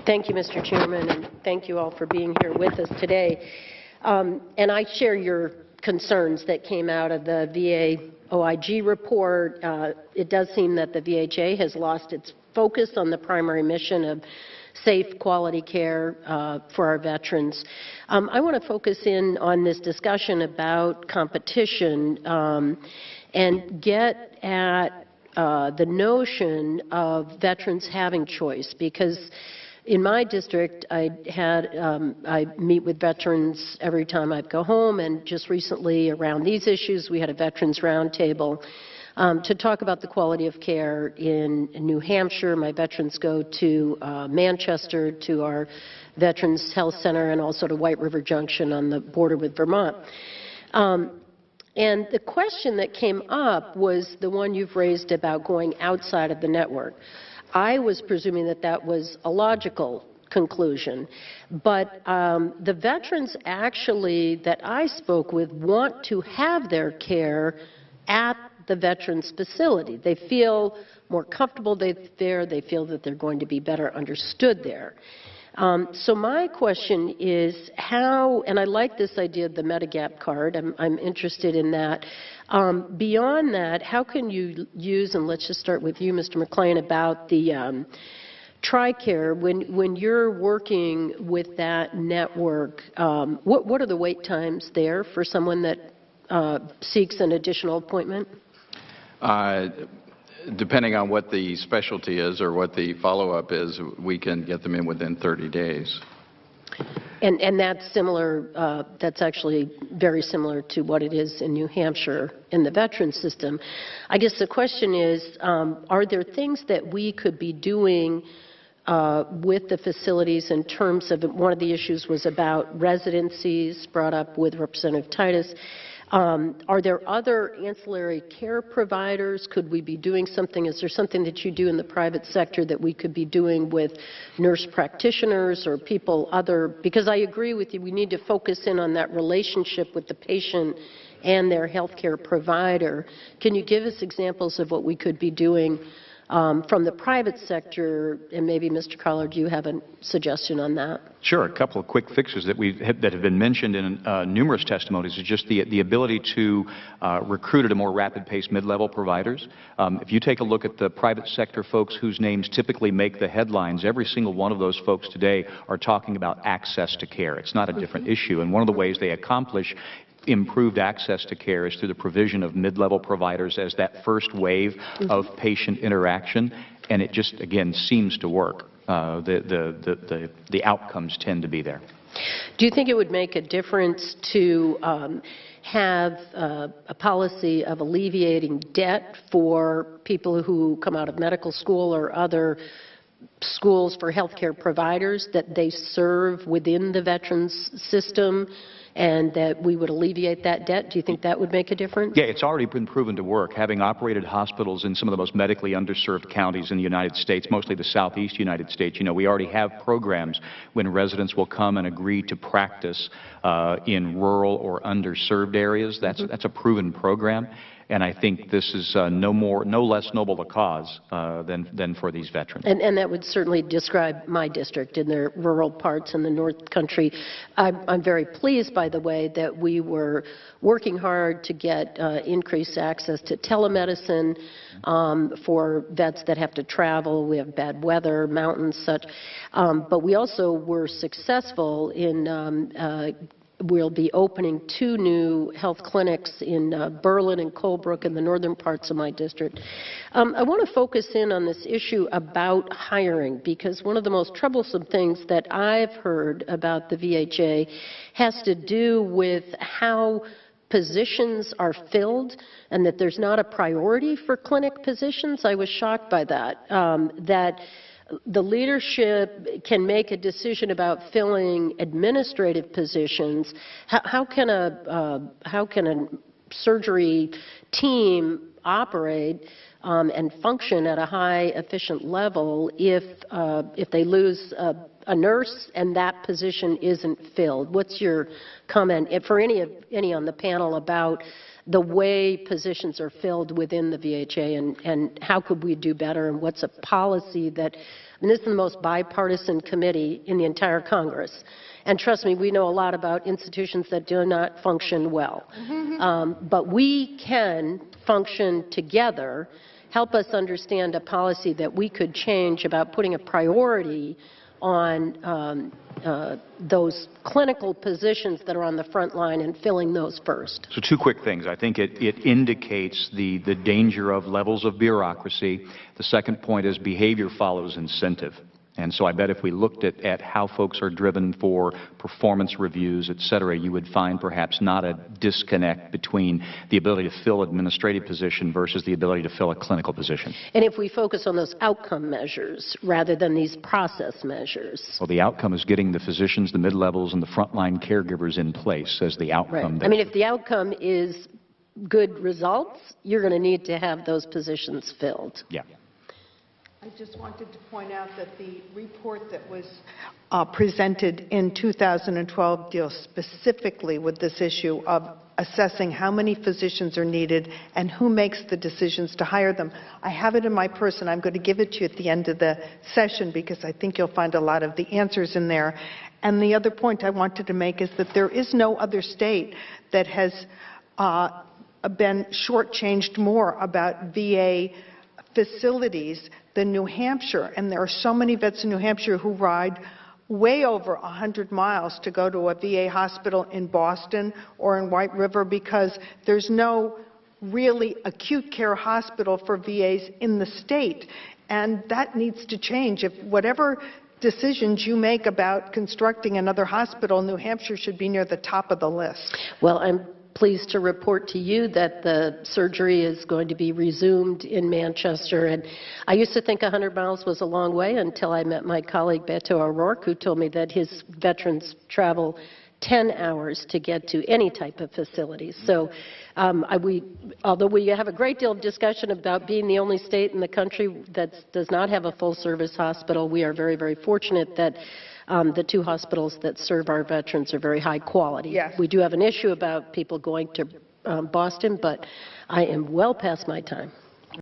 Thank you, Mr. Chairman, and thank you all for being here with us today. And I share your concerns that came out of the VA OIG report. It does seem that the VHA has lost its focus on the primary mission of safe, quality care for our veterans. I want to focus in on this discussion about competition and get at the notion of veterans having choice, because in my district, I meet with veterans every time I go home, and just recently around these issues, we had a veterans roundtable to talk about the quality of care in New Hampshire. My veterans go to Manchester, to our Veterans Health Center, and also to White River Junction on the border with Vermont. And the question that came up was the one you've raised about going outside of the network. I was presuming that that was a logical conclusion, but the veterans actually that I spoke with want to have their care at the veterans facility. They feel more comfortable there. They feel that they're going to be better understood there. So my question is how, and I like this idea of the Medigap card, I'm interested in that. Beyond that, how can you use, and let's just start with you, Mr. Mclane, about the TRICARE, when you're working with that network, what are the wait times there for someone that seeks an additional appointment? Depending on what the specialty is or what the follow-up is, we can get them in within 30 days. And that's similar, that's actually very similar to what it is in New Hampshire in the veteran system. I guess the question is, are there things that we could be doing with the facilities in terms of, one of the issues was about residencies brought up with Representative Titus. Are there other ancillary care providers? Could we be doing something? Is there something that you do in the private sector that we could be doing with nurse practitioners or people other? Because I agree with you, we need to focus in on that relationship with the patient and their health care provider. Can you give us examples of what we could be doing from the private sector? And maybe, Mr. Collard, you have a suggestion on that. Sure. A couple of quick fixes that have been mentioned in numerous testimonies is just the ability to recruit at a more rapid pace mid-level providers. If you take a look at the private sector folks whose names typically make the headlines, every single one of those folks today are talking about access to care. It's not a different issue. And one of the ways they accomplish improved access to care is through the provision of mid-level providers as that first wave of patient interaction, and it just, again, seems to work. The outcomes tend to be there. Do you think it would make a difference to have a policy of alleviating debt for people who come out of medical school or other schools for healthcare providers, that they serve within the veterans system, and that we would alleviate that debt? Do you think that would make a difference? Yeah, it's already been proven to work. Having operated hospitals in some of the most medically underserved counties in the United States, mostly the southeast United States, we already have programs when residents will come and agree to practice in rural or underserved areas. That's a proven program. And I think this is no less noble a cause than for these veterans. And that would certainly describe my district in their rural parts in the North Country. I'm very pleased, by the way, that we were working hard to get increased access to telemedicine for vets that have to travel. We have bad weather, mountains, such. But we also were successful in we'll be opening 2 new health clinics in Berlin and Colebrook in the northern parts of my district. I want to focus in on this issue about hiring, because one of the most troublesome things that I've heard about the VHA has to do with how positions are filled and that there's not a priority for clinic positions. I was shocked by that, that the leadership can make a decision about filling administrative positions. How can a surgery team operate and function at a high efficient level if they lose a nurse and that position isn't filled? What's your comment for any on the panel about the way positions are filled within the VHA, and how could we do better, and what's a policy that, and this is the most bipartisan committee in the entire Congress. And trust me, we know a lot about institutions that do not function well. But we can function together, help us understand a policy that we could change about putting a priority on those clinical positions that are on the front line and filling those first. So two quick things. I think it indicates the danger of levels of bureaucracy. The second point is behavior follows incentive. And so I bet if we looked at how folks are driven for performance reviews, et cetera, you would find perhaps not a disconnect between the ability to fill administrative position versus the ability to fill a clinical position. And if we focus on those outcome measures rather than these process measures. Well, the outcome is getting the physicians, the mid-levels, and the frontline caregivers in place as the outcome. Right. I mean, if the outcome is good results, you're going to need to have those positions filled. Yeah. I just wanted to point out that the report that was presented in 2012 deals specifically with this issue of assessing how many physicians are needed and who makes the decisions to hire them. I have it in my purse, and I'm going to give it to you at the end of the session because I think you'll find a lot of the answers in there. And the other point I wanted to make is that there is no other state that has been shortchanged more about VA facilities than New Hampshire, and there are so many vets in New Hampshire who ride way over 100 miles to go to a VA hospital in Boston or in White River because there's no really acute care hospital for VAs in the state, and that needs to change. If whatever decisions you make about constructing another hospital, New Hampshire should be near the top of the list. Well, I'm pleased to report to you that the surgery is going to be resumed in Manchester. And I used to think 100 miles was a long way until I met my colleague Beto O'Rourke, who told me that his veterans travel 10 hours to get to any type of facility. So although we have a great deal of discussion about being the only state in the country that does not have a full-service hospital, we are very, very fortunate that the two hospitals that serve our veterans are very high quality. Yes. We do have an issue about people going to Boston, but I am well past my time.